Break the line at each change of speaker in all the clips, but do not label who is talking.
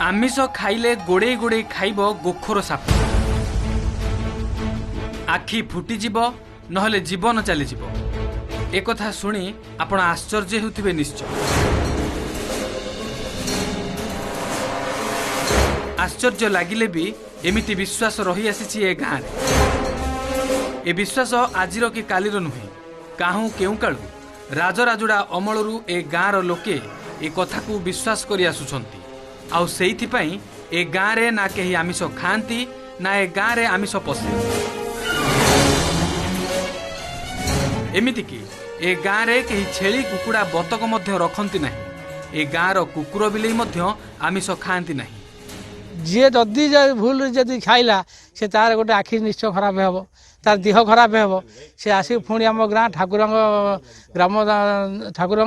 आमिष खाइले गोड़े गोड़े खाइब गोखर साप आखि फुटिजिब नहले जीवन चलीजिब। एक कथा शुणी आपण आश्चर्य होउथिबे निश्चय। आश्चर्य लागिले भी एमिति विश्वास रही आसी ए गाँव रे। ए विश्वास आजिर कि कालीर नुहे, काहू केउ कालू राजराजुड़ा अमलरू ए गाँवर लोके ए कथा को विश्वास करि आसुछंती। आउ सेइथिपई ए गाँव रे ना केही आमिष खाआंती ना ए गाँव रे आमिष पशे। एमिति कि ए गाँव रे केही छेली कुकुड़ा बतक मध्य रखंती नाही। ए गाँवर कुकुर बिलेई मध्य आमिष खाआंती नाही।
जी जदि भूल जदि खाइला से तार गोटे आखि निश्चय खराब हे, तार देह खराब हे, से आसी पुणी आम गाँ ठाकुर ग्राम ठाकुर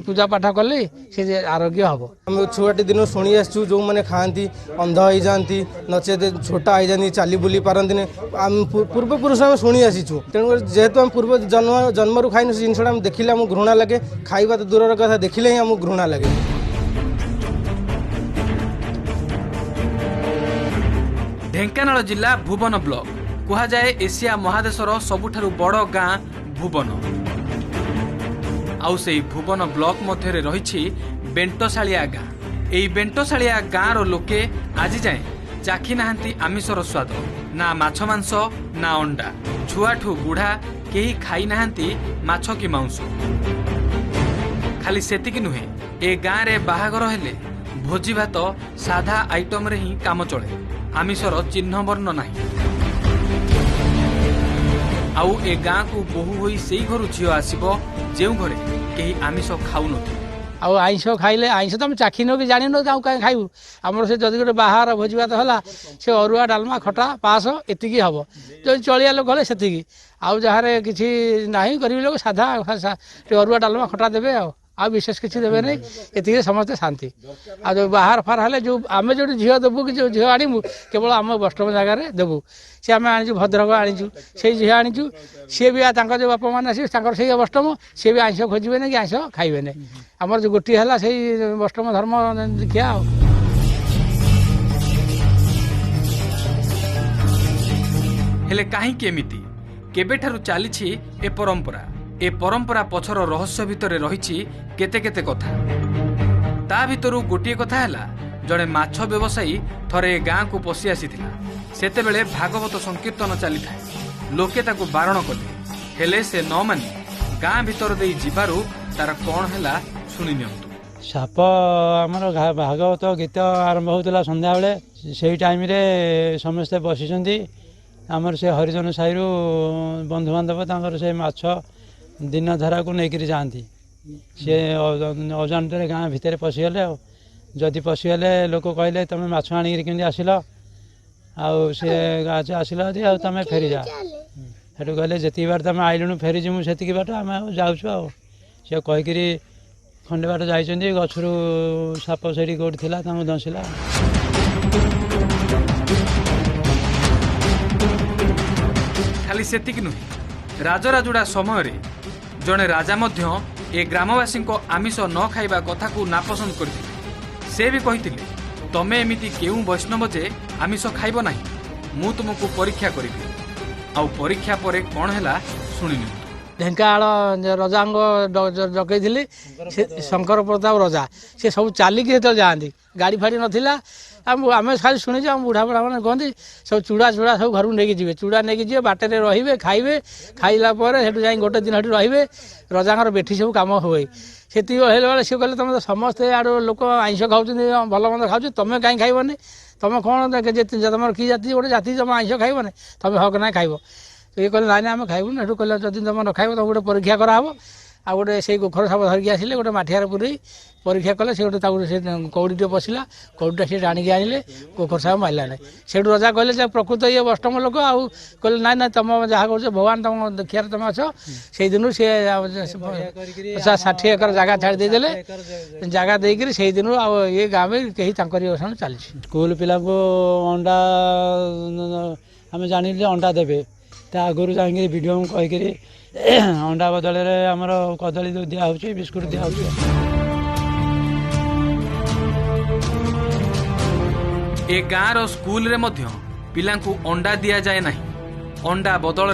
पूजा पाठ कले से आरोग्य हम।
आम छुआटी दिन शुणी आसु जो मैंने खाती अंध हो जाती नचे छोटा हो जाती चली बुली पारती आम पूर्वपुरुष आम शुणी आसीचु। तेणुकर जेहेतु आम पूर्व जन्म खाई से जिनसा देखिले आम घृणा लगे, खाइबा तो दूर कथा देखिले ही आम घृणा लगे।
ढेंकानाल जिला भुवन ब्लॉक कहा जाए एशिया महादेशर सबुठारु बड़ गाँ भुवन। आउ से भुवन ब्लॉक मध्य रही बेंटशालिया गाँ। एई बेंटशालिया गाँर लोके आज जाए चाखी नाहांती आमिषर स्वाद, ना माछ मांस ना अंडा। छुआठू बुढ़ा केही खाई नाहांती माछ कि मांस। खाली सेतिकी नुहे, ए गाँ रे बाहागर हेले भोजी भात साधा आइटम रे ही काम चले, आमिषर चिन्ह वर्ण नाही। आउ ए गाँ को बोहू होई सेई घरु झियो आसीबो जेउ घरे केही आमिष खाउ नथि।
आउ आइंष खाइले आइंष तो चाखी न कि जानि न आउ काई खाइबु। हमर से जदि गोटे बाहर भोजी भात होला से अरुआ डालमा खटा पास एतिकी हबो, जो चलिया लोक गले सेतिकी। आउ जहारे किछि नाही गरीब लोक साधा अरुआ डालमा खटा देबे आ विशेष किसी देवे नहीं, ये समस्ते शांति। आ जो बाहर फार हेले जो आम जो झील देवु कि जो झील आणमु केवल आम वैष्णव जगार देवु। सी आम आनीचु भद्रक आनीचु से झील आनीचु, सी भी जो बापा मैंने आस से वैष्णव सी भी आइंष खोजे ना कि आइंष खाइबे नहीं। आमर जो गोटे है से वैष्णव धर्म दीक्षा।
हेले काहे केमिति केबेठारु चालिछि ए परंपरा। ए परंपरा पछर रहस्य भितरे रहिछि केते केते कथा। ता भितरु गोटे कथा हैला जड़े माछ व्यवसायी थरे गाँ को पशि आसीथिला। सेतेबेले भागवत संकीर्तन चली थाए। लोके ताकू बारण कले हेले से न मानि गाँ भितर देई जिबारु तार कोन हैला सुनि नियंतु।
साप आमर भागवत गीत आरंभ होता संध्या बेले से टाइम रे समस्ते बसिଛନ୍ତି। आमर से हरिजन साईरु बंधु बांधव तांकर से माछ दिन धारा को लेकर जाती। सी अजाणते गाँ भितर पशिगले, जदि पशिगले लोक कहले तुम माछ आणिक आसिल सी आसिल तुम फेरी जा। सेठू कहले जी बार तुम आइलुणु फेरी जीमु से बाट आम जाऊँ। सी कहीकि खंडे बाट जाइए गछरू साप से कौट थी दंसिला।
खाली सेतिक नुहे, राजराजुड़ा समय जड़े राजा मध्य ए ग्रामवासी आमिष न खाइबा कथा को नापसंद करथिले। से भी कहिथिले तमे एमिति केउ वैष्णव जे आमिष खाइबो नाही, मु तुमको परीक्षा करिबि। आउ परीक्षा परे कोन हैला सुनिनु।
ढेंकानाल रजांग जगैली शंकर प्रताप रजा से सब चलिकी जाती, गाड़ी फाड़ी नाला। आम खाली शुणीचे आम बुढ़ा बुढ़ा मैंने कहते सब चूड़ा चूड़ा सब घर नहीं जी, चूड़ा नहीं जी बाटे रे खाइबे। खाइला जाए गोटे दिन रे रजांगर बेठी सब कम हुए। से बेले सी कहले तुम तो समस्ते आड़ लोक आइंष खाऊँ भल मंद खाऊ, तुम कहीं खाइबनी। तुम कौन तुम कि जाति गोटे जाति तुम आइंष खाइबनी, तुम हक ना खाइब। ये कहले ना आम खाइबुन। सेठू कहले जदि तुम न खाइब तुम गोटे परीक्षा कराब। आ गोटे से गोखर साप धरिकी आसिले गोटे माठियार पुरे परीक्षा कले से गोटे से कौड़ीटे पशिला, कौड़ीटा से टाणिकी आनिले, गोखर साप मारला ना। सेठू रजा कहले प्रकृत ये वैष्णव लोक आउ कहले ना ना तुम जहाँ कर भगवान तुम देखियार तुम अछ। से दिन सी 60 एकर जगह छाड़ी देदेले, जगह देकर से दिन ये गाँव में कहीं योजना चली।
स्कूल पिला अंडा आम जान अंडा देवे आगुरी जाकि वीडियो कहीकि अंडा बदल आमर कदली दिया बिस्कुट दिया।
ए गाँवर स्कूल रे मध्य पिलांकु अंडा दिया जाए नहीं, अंडा बदल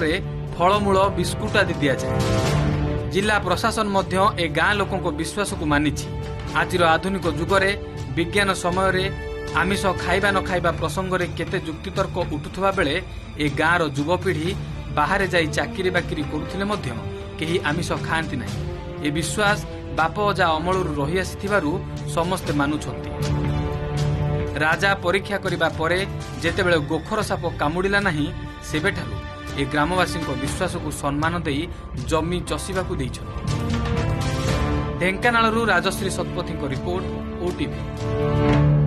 फलमूल बिस्कुट आदि दि जाए। जिला प्रशासन मध्य ए गाँ लोकों को विश्वास को मानिछि। आजिर आधुनिक जुगरे विज्ञान समय रे आमिष खाइबा न खाइबा प्रसंग रे केते जुक्तितर्क उठुथबा बेले ए गाँर युवपीढ़ी बाहर जाई चाकरी बाकरी करुथिले मध्य केही आमिष खाआंती नाही। ए विश्वास बाप अजा अमलरू रही आसिथिबारु समस्ते मानुछंती। राजा परीक्षा करिबा परे जेतेबेले गोखर साप कामुडिला नाही, सेबेठारु ए ग्रामवासी विश्वास को सम्मान देई जमी चषिबाकू दैछंती। ढेंकानाळरू राजश्री शतपथी रिपोर्ट, ओटीवी।